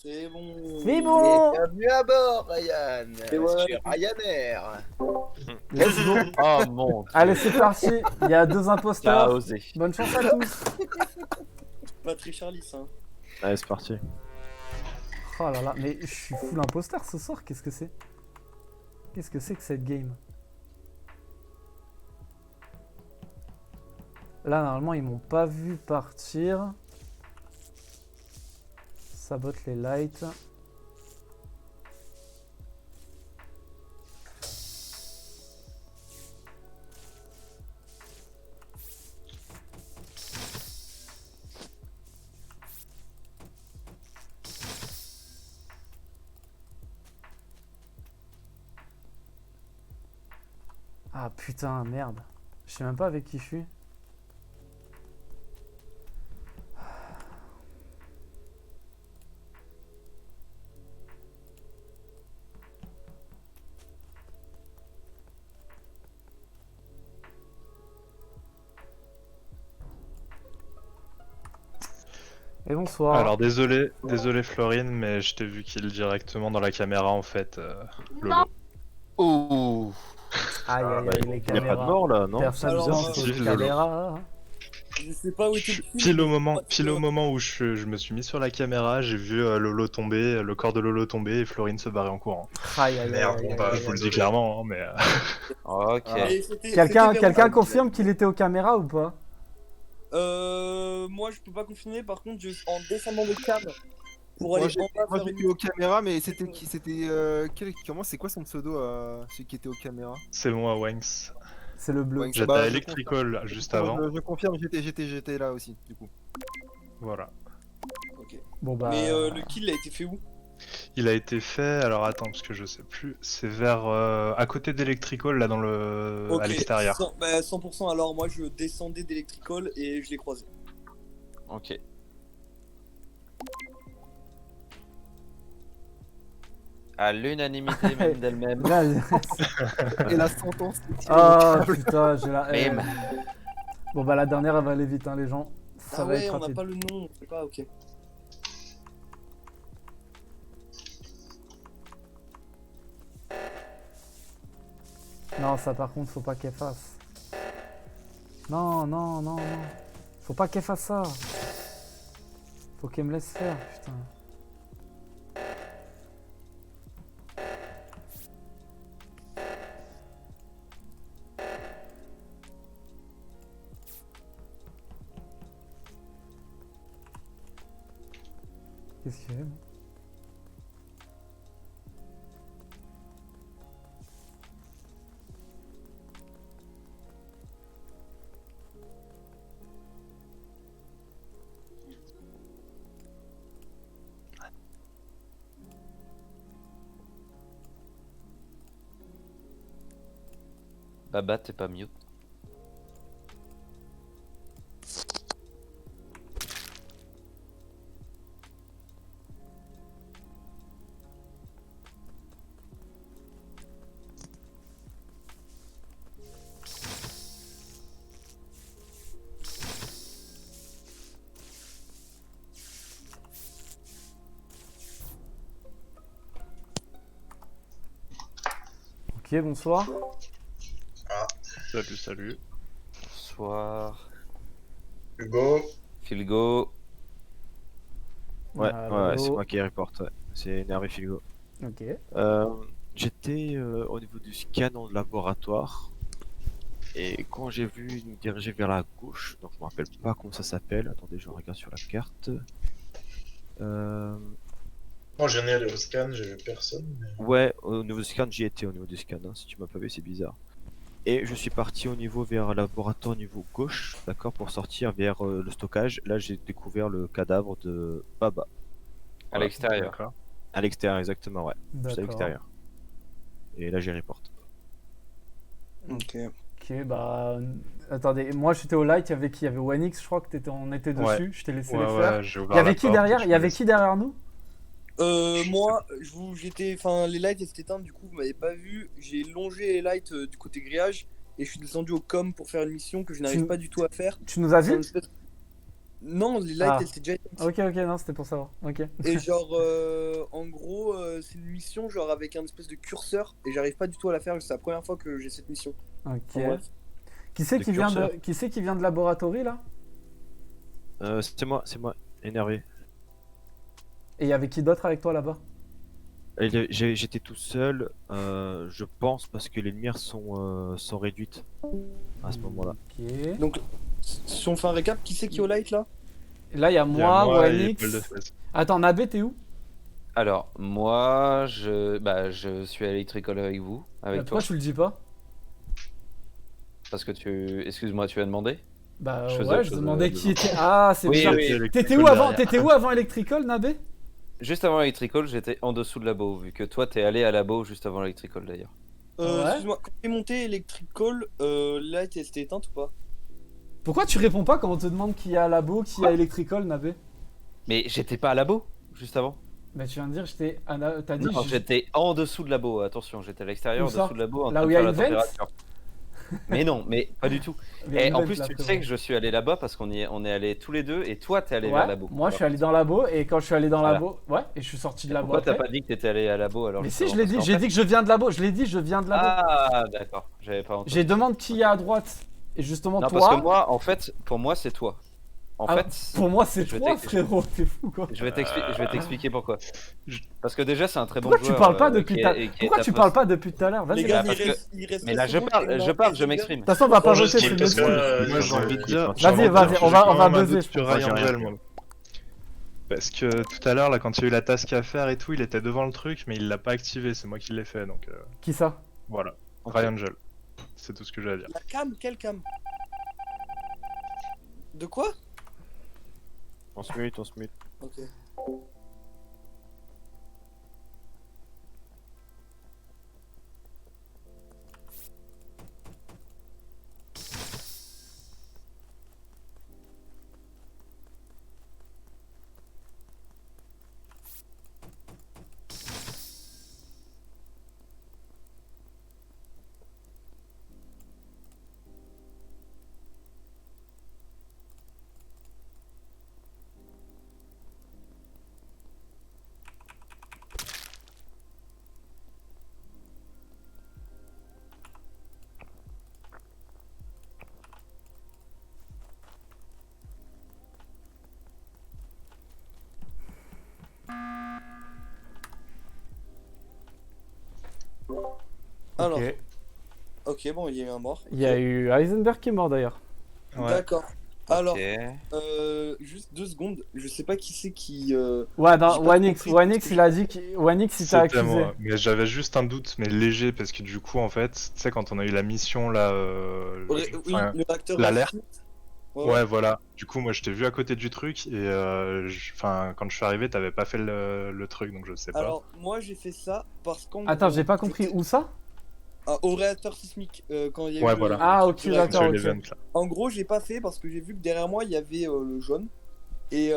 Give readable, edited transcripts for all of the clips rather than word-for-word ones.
C'est bon. C'est bon. Bienvenue à bord, Ryan. Et voilà. Sur Ryanair. Let's go. Oh mon dieu. Allez, c'est parti. Il y a 2 T'as imposteurs. osé. Bonne chance à tous. Pas très Charlie, hein. Allez, c'est parti. Oh là là, mais je suis full imposteur ce soir. Qu'est-ce que c'est? Qu'est-ce que c'est que cette game? Là, normalement, ils m'ont pas vu partir. Sabote les lights. Ah putain, merde. Je sais même pas avec qui je suis. Et bonsoir. Alors désolé Florine, mais je t'ai vu kill directement dans la caméra en fait, Lolo. Ouh. Aïe aïe aïe, les Y'a caméras. pas de mort là, non? Personne Alors, pense si, aux Lolo. caméras. Je sais pas où était Pile au moment où je me suis mis sur la caméra, j'ai vu Lolo tomber, le corps de Lolo tomber et Florine se barrer en courant. Aïe aïe aïe. Merde, aïe, bon, aïe, bah, aïe, Je vous le aïe. dis clairement, hein, mais Ok. Quelqu'un confirme qu'il était aux caméras ou pas? Moi je peux pas confirmer, par contre en descendant de cam pour aller en bas Moi faire j'étais une... aux caméras, mais c'était qui? C'était comment? C'est quoi son pseudo, celui qui était aux caméras? c'est moi Wanks. C'est le bleu. Ouais, J'étais bah, à je Electrical juste avant, Je confirme, j'étais là aussi, du coup. voilà. Ok. Bon bah. Mais le kill a été fait où? Il a été fait, alors attends parce que je sais plus, c'est vers à côté d'Electrical là dans le Ok, à l'extérieur. 100%, alors moi je descendais d'Electrical et je l'ai croisé. Ok. À l'unanimité même d'elle-même. Là, Et la sentence. oh putain, j'ai la haine. Bim. Bon bah la dernière elle va aller vite hein les gens. Ça Ah va ouais, être on n'a rapide. pas le nom, on sait pas, ok. Non ça par contre faut pas qu'elle fasse. Non non non non. Faut pas qu'elle fasse ça. Faut qu'elle me laisse faire putain. Qu'est-ce qu'il fait? Baba, t'es pas mute. Ok bonsoir. Salut. Bonsoir. Hugo. Filgo. Ah, Ouais, c'est Lolo. moi qui reporte. Ouais. C'est Nervé Filgo. Ok. J'étais au niveau du scan en laboratoire. Et quand j'ai vu me diriger vers la gauche, donc je me rappelle pas comment ça s'appelle. Attendez, je regarde sur la carte. Moi j'en ai allé au scan, j'ai vu personne. Mais... Ouais, au niveau du scan, j'y étais au niveau du scan. Hein. Si tu m'as pas vu, c'est bizarre. Et je suis parti au niveau vers le laboratoire au niveau gauche, d'accord, pour sortir vers le stockage. Là, j'ai découvert le cadavre de Baba. À l'extérieur. D'accord. À l'extérieur, exactement, ouais. Juste à D'accord. l'extérieur. Et là, j'ai report. Ok. Ok bah attendez, moi j'étais au light, il y avait qui? Il y avait Wanix, je crois que on était dessus, Ouais. je t'ai laissé Ouais, les faire. ouais, j'ai Il ouvert y avait la qui porte, derrière? je Il y avait laisse- qui derrière nous? Moi, j'étais, enfin, les lights étaient éteints, du coup, vous m'avez pas vu. J'ai longé les lights du côté grillage et je suis descendu au com pour faire une mission que je n'arrive Tu- pas du tout à faire. Tu nous as C'est un vu? espèce- Non, les lights, Ah. elles, c'est déjà Ok, non, c'était pour savoir. Ok. Et genre, en gros, c'est une mission genre avec un espèce de curseur et j'arrive pas du tout à la faire. C'est la première fois que j'ai cette mission. Ok. En bref. Qui c'est Le qui vient curseur. qui vient de Laboratory là? C'est moi, énervé. Et il y avait qui d'autre avec toi là-bas? J'étais tout seul, je pense, parce que les lumières sont réduites à ce moment-là. Ok. Donc, si on fait un récap, qui c'est qui est au light là? Là, il y a Il y a moi, moi et Wanix. Paul de Fès. Attends, Nabé, t'es où? Alors, moi, je suis à Electrical avec vous, avec toi. Pourquoi tu le dis pas? Parce que excuse-moi, tu as demandé? Bah Je faisais ouais, autre je chose, demandais de- qui était. Ah, c'est Oui, bizarre. oui. T'étais où avant? T'étais où avant Electrical, Nabé? Juste avant Electrical, j'étais en dessous de labo, vu que toi, t'es allé à labo juste avant Electrical d'ailleurs. Ouais. Excuse-moi, quand t'es monté Electrical, light, elle s'était éteinte ou pas? Pourquoi tu réponds pas quand on te demande qui est à labo, qui est à Electrical, Nabé? Mais j'étais pas à labo, juste avant. Bah tu viens de dire, t'as dit. Non, j'étais en dessous de labo, attention, j'étais à l'extérieur, Où en ça? dessous de labo, en Là train où de il y a faire une la vente? température. Mais non, mais pas du tout. Il y a Et une en vente, plus, là, tu frérot. sais que je suis allé là-bas parce qu'on est allé tous les deux et toi, t'es allé vers Ouais, labo. moi je suis allé dans labo et quand je suis allé dans Voilà. labo, ouais, et je suis sorti de labo Pourquoi t'as après. pas dit que t'étais allé à labo alors? Mais si, je justement, l'ai parce dit, qu'en j'ai fait- dit que je viens de labo, je l'ai dit, je viens de labo. Ah, d'accord, j'avais pas entendu. J'ai demandé qui est à droite. Et justement, Non, toi. parce que moi, en fait, pour moi, c'est toi. En Ah, fait, pour moi, c'est je vais toi, t'ex- frérot, t'es fou quoi. je vais t'expliquer pourquoi. Je- Parce que déjà, c'est un très bon Pourquoi joueur. tu parles pas qui depuis est- ta... et qui est Pourquoi tu Athos. parles pas depuis tout à l'heure? Vas-y, Les de gars, parce que- il reste Mais là, 13 je secondes parle, et on je a parle, je 13 m'exprime. toute façon, on va pas Bon, je voter, skip c'est parce mieux. que Moi j'ai envie de dire. Vas-y, vas-y, on va buzzer, je Sur pense. Ryan J'ai rien Gel, moi. Parce que tout à l'heure, là, quand il y a eu la task à faire et tout, il était devant le truc, mais il l'a pas activé, c'est moi qui l'ai fait, donc Qui ça? voilà. Ok. Ryan Gel. C'est tout ce que j'ai à dire. La cam, quelle cam? De quoi? On se mute, on se mute. Ok. Alors, Ok. ok, bon, il y a eu un mort. Il y a eu Heisenberg qui est mort d'ailleurs. Ouais. D'accord. Alors, Ok. juste 2 secondes, je sais pas qui c'est qui. Ouais, non, J'ai pas Wanix, compris. Wanix, il a dit que. Wanix, il t'a C'était accusé. moi, mais j'avais juste un doute, mais léger, parce que du coup, en fait, tu sais, quand on a eu la mission là, Oui, enfin, le réacteur. l'alerte. Ouais, ouais, voilà. Du coup, moi, je t'ai vu à côté du truc et enfin, quand je suis arrivé, t'avais pas fait le truc, donc je sais pas. Alors, moi j'ai fait ça parce qu'en Attends, gros, j'ai pas compris. j'étais- Où ça? Au réacteur sismique, quand il y a Ouais, eu. voilà. Ah, ok, du réacteur. d'accord, Sur ok. l'event, là. En gros, j'ai pas fait parce que j'ai vu que derrière moi il y avait le jaune. Et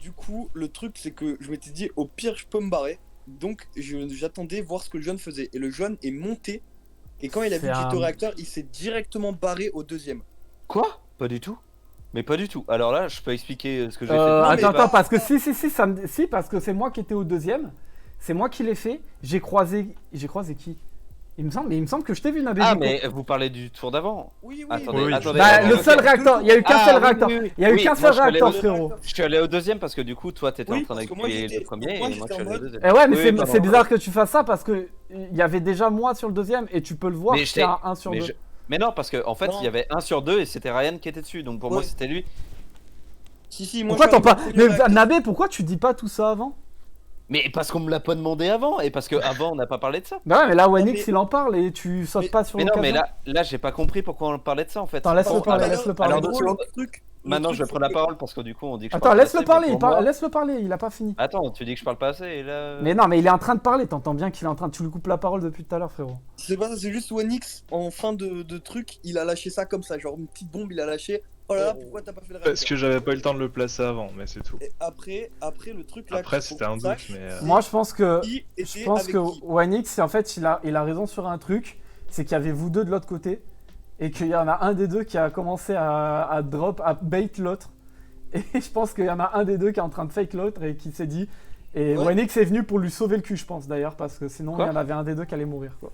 du coup, le truc c'est que je m'étais dit au pire, je peux me barrer. Donc, j'attendais voir ce que le jaune faisait. Et le jaune est monté. Et quand il a vu C'est que j'étais un- au réacteur, il s'est directement barré au deuxième. Quoi? Pas du tout. Mais pas du tout. Alors là, je peux expliquer ce que j'ai fait. mais Attends, bah- parce que si, si, parce que c'est moi qui étais au deuxième. C'est moi qui l'ai fait. J'ai croisé qui? Il me semble que je t'ai vu, Nabé. Ah, du coup. mais vous parlez du tour d'avant. Oui, oui. Attendez, Oui, attendez. Bah, attendez, le ok. seul réacteur, il y a eu qu'un Ah, seul oui, réacteur. oui, oui. Il y a eu Oui, qu'un moi, seul je suis allé réacteur, au- frérot. Je suis allé au deuxième parce que du coup, toi, t'étais Oui, en train parce que moi, d'activer j'étais- le premier moi, et moi, j'étais je suis en allé au mode- deuxième. Eh ouais, mais Oui, c'est pardon. c'est bizarre que tu fasses ça parce que il y avait déjà moi sur le deuxième et tu peux le voir, Mais c'est j'étais- un 1 sur mais 2. je- Mais non, parce qu'en fait, Non. il y avait 1 sur 2 et c'était Ryan qui était dessus. Donc pour moi, Ouais. c'était lui. Si, moi Pourquoi je t'en suis parles? arrivé au premier Mais réacteur. Nabé, pourquoi tu dis pas tout ça avant? Mais parce qu'on me l'a pas demandé avant et parce qu'avant, on n'a pas parlé de ça. Bah ouais, mais là, Wanix, mais- il en parle et tu sautes mais- pas sur Mais non, mais l'occasion. là, j'ai pas compris pourquoi on parlait de ça en fait. Attends, laisse-le Bon, parler, alors- laisse-le parler. alors, En deux gros, secondes. le truc- le Maintenant, truc, je vais c'est prendre la que- parole parce que du coup, on dit que je Attends, parle pas laisse-le assez, parler, mais pour moi- laisse-le parler, il a pas fini. Attends, tu dis que je parle pas assez et là. Mais non, mais il est en train de parler, t'entends bien qu'il est en train de... Tu lui coupes la parole depuis tout à l'heure, frérot. C'est pas ça, c'est juste Wanix en fin de truc, il a lâché ça comme ça, genre une petite bombe, il a lâché. Oh là là, pourquoi t'as pas fait le réacteur? Parce que j'avais pas eu le temps de le placer avant, mais c'est tout. Et après le truc là. Après, qu'il faut c'était un qu'on doute, sache, mais. c'est Moi, je pense que... qui était Je pense avec que qui. Wanix, en fait, il a raison sur un truc, c'est qu'il y avait vous deux de l'autre côté, et qu'il y en a un des deux qui a commencé à drop, à bait l'autre, Et je pense qu'il y en a un des deux qui est en train de fake l'autre et qui s'est dit. Et Ouais. Wanix est venu pour lui sauver le cul, je pense d'ailleurs, parce que sinon Quoi il y en avait un des deux qui allait mourir quoi.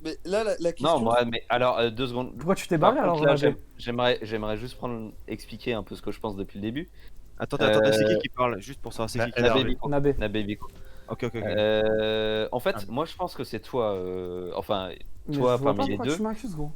Mais là, la question. Non, moi, mais alors, 2 secondes. Pourquoi tu t'es Par barré contre, alors là, Nabé j'aimerais juste expliquer un peu ce que je pense depuis le début. Attendez, c'est qui parle? Juste pour savoir, c'est qui Bah, parle? Nabé Biko. Nabé. Nabé Biko. Ok. En fait, moi je pense que c'est toi, enfin, Mais toi je vois parmi pas les pourquoi deux. tu m'accuses gros.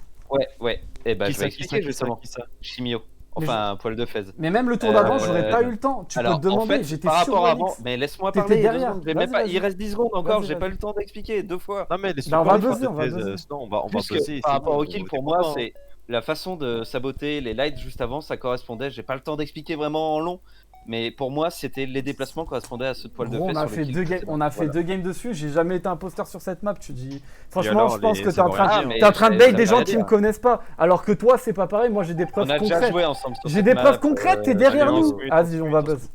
Ouais. Et bah, Qui je ça, vais qui expliquer ça, justement. qui ça? Chimio. Mais Enfin, poil de fez. Mais même le tour d'avant, j'aurais Euh, pas eu le temps. Tu peux Alors, te en demander, fait, j'étais par sur rapport à Wanix. avant, mais laisse-moi T'étais parler. 2 derrière. secondes, j'ai Vas-y, même pas... vas-y. Il reste 10 secondes encore, Vas-y, j'ai pas vas-y. eu le temps d'expliquer 2 fois. Non mais laisse Bah, on va parler, buzzer, on va Fortez, buzzer. sinon on va Puisque buzzer. par c'est rapport bon, au kill, on pour est moi, content, hein. c'est la façon de saboter les lights juste avant, ça correspondait. J'ai pas le temps d'expliquer vraiment en long, mais pour moi, c'était les déplacements correspondaient à ce poil de Gros, fez. on a sur fait le kill deux games, précédent. on a fait Voilà. 2 games dessus. J'ai jamais été imposteur sur cette map. Tu dis, franchement, alors, je pense les- que ça t'es en veut train, rien dire. t'es en train de Mais bait ça des veut gens rien qui dire. me connaissent pas. Alors que toi, c'est pas pareil. Moi, j'ai des On preuves a déjà concrètes. joué ensemble sur J'ai cette des map, preuves concrètes. T'es derrière allez, on nous. se met, Vas-y, on va on se met. buzz.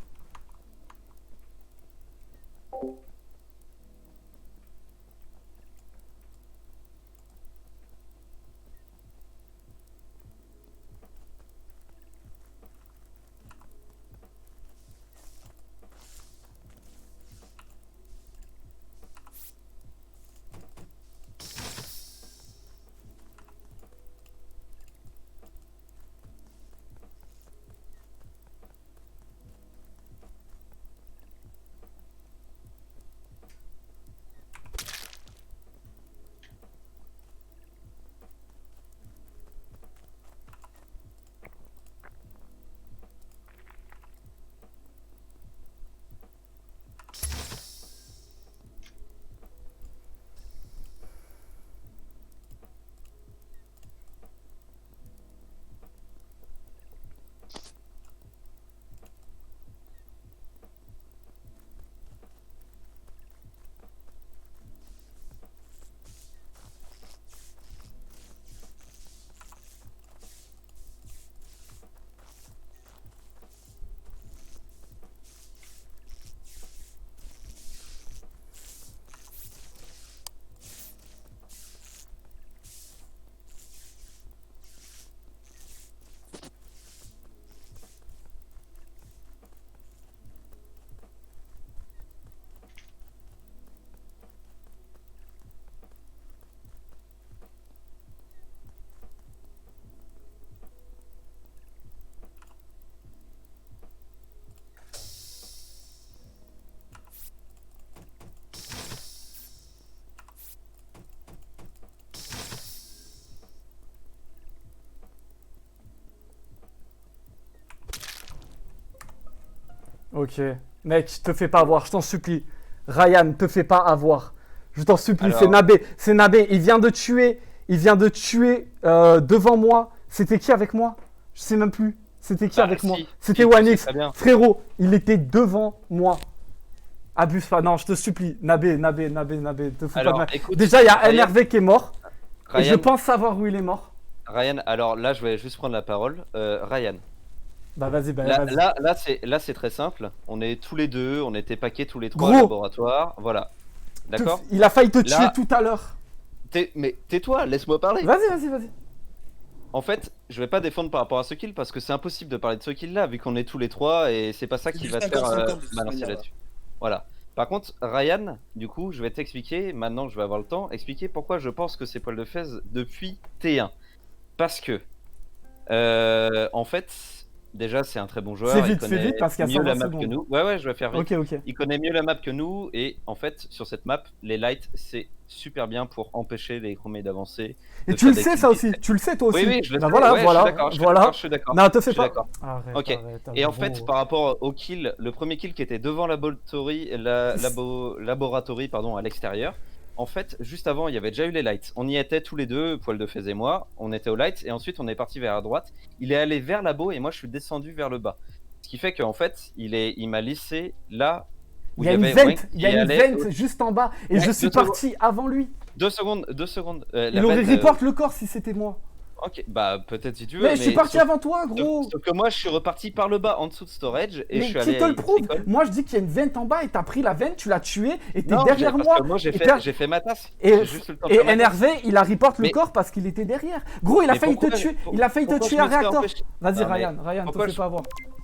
Ok. Mec, te fais pas avoir, je t'en supplie. Ryan, te fais pas avoir. Je t'en supplie, Alors- c'est Nabé. C'est Nabé, il vient de tuer. Devant moi. C'était qui avec moi? Je sais même plus. C'était qui Bah, avec moi? si, C'était si, tu Wanix. sais très bien. Frérot, il était devant moi. Abuse pas, non, je te supplie. Nabé, te fous Alors, pas de mal. écoute, Déjà, il y a Ryan- NRV qui est mort. Et je Ryan, pense savoir où il est mort. Ryan, alors là, je vais juste prendre la parole. Ryan, Bah vas-y, là, c'est très simple. On est tous les deux, on était paquets tous les trois Gros. au laboratoire. Voilà. D'accord. Il a failli te tuer Là- tout à l'heure. Mais tais-toi, laisse-moi parler. Vas-y. En fait, je vais pas défendre par rapport à ce kill parce que c'est impossible de parler de ce kill là vu qu'on est tous les trois et c'est pas ça C'est qui du va te faire 50-50 de toute balancer manière, là-dessus. Voilà. Par contre, Ryan, du coup, je vais t'expliquer, maintenant je vais avoir le temps, expliquer pourquoi je pense que c'est poil de fez depuis T1. Parce que, en fait, déjà c'est un très bon joueur. Fais il vite, connaît parce qu'il y a mieux la 120 map que secondes. nous. Ouais, je vais faire vite. Ok. Il connaît mieux la map que nous et en fait sur cette map les lights c'est super bien pour empêcher les chromés d'avancer. Et de tu le faire sais des ça kills. aussi, tu le sais toi aussi. Oui, je le Bah sais. voilà, Ouais, je suis d'accord. Non, te Je fais suis pas. d'accord. Arrête, Ok. arrête, Et en gros. fait, par rapport au kill, le premier kill qui était devant laboratory, pardon, à l'extérieur, en fait, juste avant, il y avait déjà eu les lights. On y était tous les deux, poil de fez et moi, on était aux lights, et ensuite on est parti vers la droite. Il est allé vers labo et moi je suis descendu vers le bas. Ce qui fait qu'en fait, il m'a laissé là où Il y a une avait vente, Wank il y a qui une allait vente juste en bas et Ouais, je suis 2 secondes. parti avant lui. 2 secondes. Il aurait report le corps si c'était moi. Ok, bah peut-être si tu veux. Mais je suis parti sauf- avant toi, gros. Sauf que moi je suis reparti par le bas en dessous de storage et Mais je suis qui allé te à le prouve? Electrical. Moi je dis qu'il y a une vente en bas et t'as pris la vente, tu l'as tué et t'es Non, derrière parce moi. que moi j'ai Et fait, ma tasse. Et, J'ai juste eu le temps de et faire ma tasse. NRV, il a report le Mais- corps parce qu'il était derrière. Gros, il a Mais failli te pourquoi- tuer. pour- Il a failli te pourquoi tuer je à me serais réacteur. empêché Vas-y, Non, mais Ryan, te pourquoi fais je- pas avoir.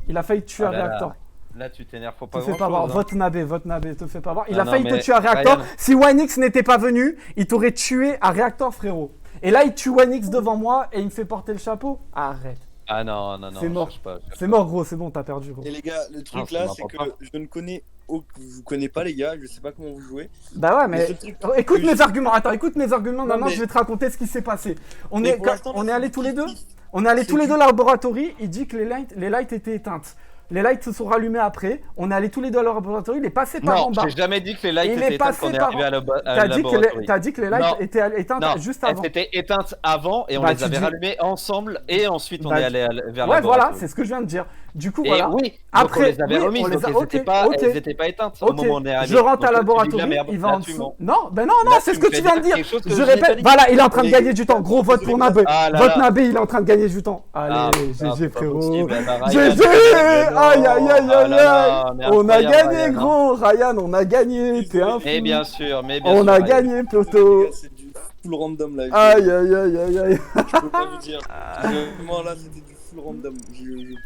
Il a failli te tuer Ah à là là. réacteur. Là, tu t'énerves pour pas Te fais grand pas voir, chose. vote Nabé, te fais pas voir. Il Non, a failli non, te mais tuer à réacteur. Ryan- Si Wanix n'était pas venu, il t'aurait tué à réacteur, frérot. Et là, il tue Wanix devant moi et il me fait porter le chapeau. Arrête. Ah non, C'est mort. cherche pas. C'est mort, gros, c'est bon, t'as perdu, gros. Et les gars, le truc ça là, m'en c'est parle que je ne connais je vous connais pas les gars, je sais pas comment vous jouez. Bah ouais, mais ce truc écoute que mes je- arguments. Attends, écoute mes arguments. Non, Maintenant, mais- je vais te raconter ce qui s'est passé. On Mais est, pour l'instant, on là, est allés c'est tous les deux. kiff-kiff. On est allés C'est tous les du- deux au laboratoire. Il dit que les lights étaient éteintes. Les lights se sont rallumés après. On est allés tous les deux au laboratoire. Il est passé par en Non, bas. j'ai jamais dit que les lights Il est étaient éteintes passé quand on est par- arrivé à T'as dit, laboratoire. dit que les lights Non. étaient éteintes Non, juste elles avant. étaient éteintes avant et on Bah, les tu avait dis- rallumées ensemble et ensuite on Bah, est allé vers Ouais, la voilà, c'est ce que je viens de dire. Du coup, Et voilà. oui, donc Après, on les avait oui, remises, on les donc a- elles ok, étaient pas, ok. elles étaient pas éteintes au Ok, moment où on est arrivé. je rentre Donc, à là, tu dis de la laboratoire, merde, il va là, en tu dessous. mens. Non, ben non, Là, c'est tu ce me que fais tu viens de dire dire. quelque chose que Je je n'ai pas répète, dit. voilà, il est en train de Les- gagner du temps. Gros vote pour Nabé. Ah là Vote là. Nabé, il est en train de gagner du temps. Ah, Allez, putain, GG c'est pas frérot. possible, bah, Ryan, GG. mais non. Aïe, aïe, aïe, Ah aïe, là là, mais aïe. On a incroyable, gagné, Ryan, hein. gros. Ryan, on a gagné. T'es un fou. Mais bien sûr, mais bien On sûr. a Ryan. gagné, Les Ploto. gars, c'est du full random là. Aïe, aïe, aïe, aïe, aïe. Je peux pas vous dire. Vraiment là, c'était du full random.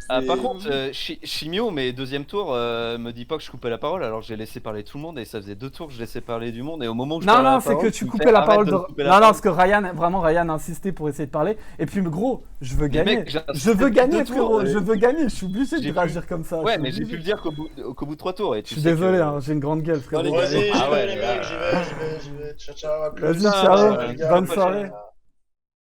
Ah, par contre, Chimio, mes deuxième tour, me dit pas que je coupais la parole alors que j'ai laissé parler tout le monde et ça faisait 2 tours que je laissais parler du monde et au moment où je Non, parlais non, la c'est parole, que tu me coupais fais, la arrête parole de de. me couper la Non, non, parole. parce que Ryan a insisté pour essayer de parler. Et puis, gros, je veux Mais gagner. mec, j'ai Je insisté veux depuis gagner, 2 tours, frérot. Je veux gagner. Je suis obligé J'ai de pu- réagir comme ça. Ouais, je mais suis j'ai pu obligé. le dire qu'au bout de 3 tours et Je tu suis sais que- désolé, hein, j'ai une grande gueule, frérot. les gars, Vas-y, Ah ouais, les les gars. mecs, j'y vais. Ciao, ciao. à plus. Vas-y, Putain, ciao. les gars, Bonne à la soirée. prochaine.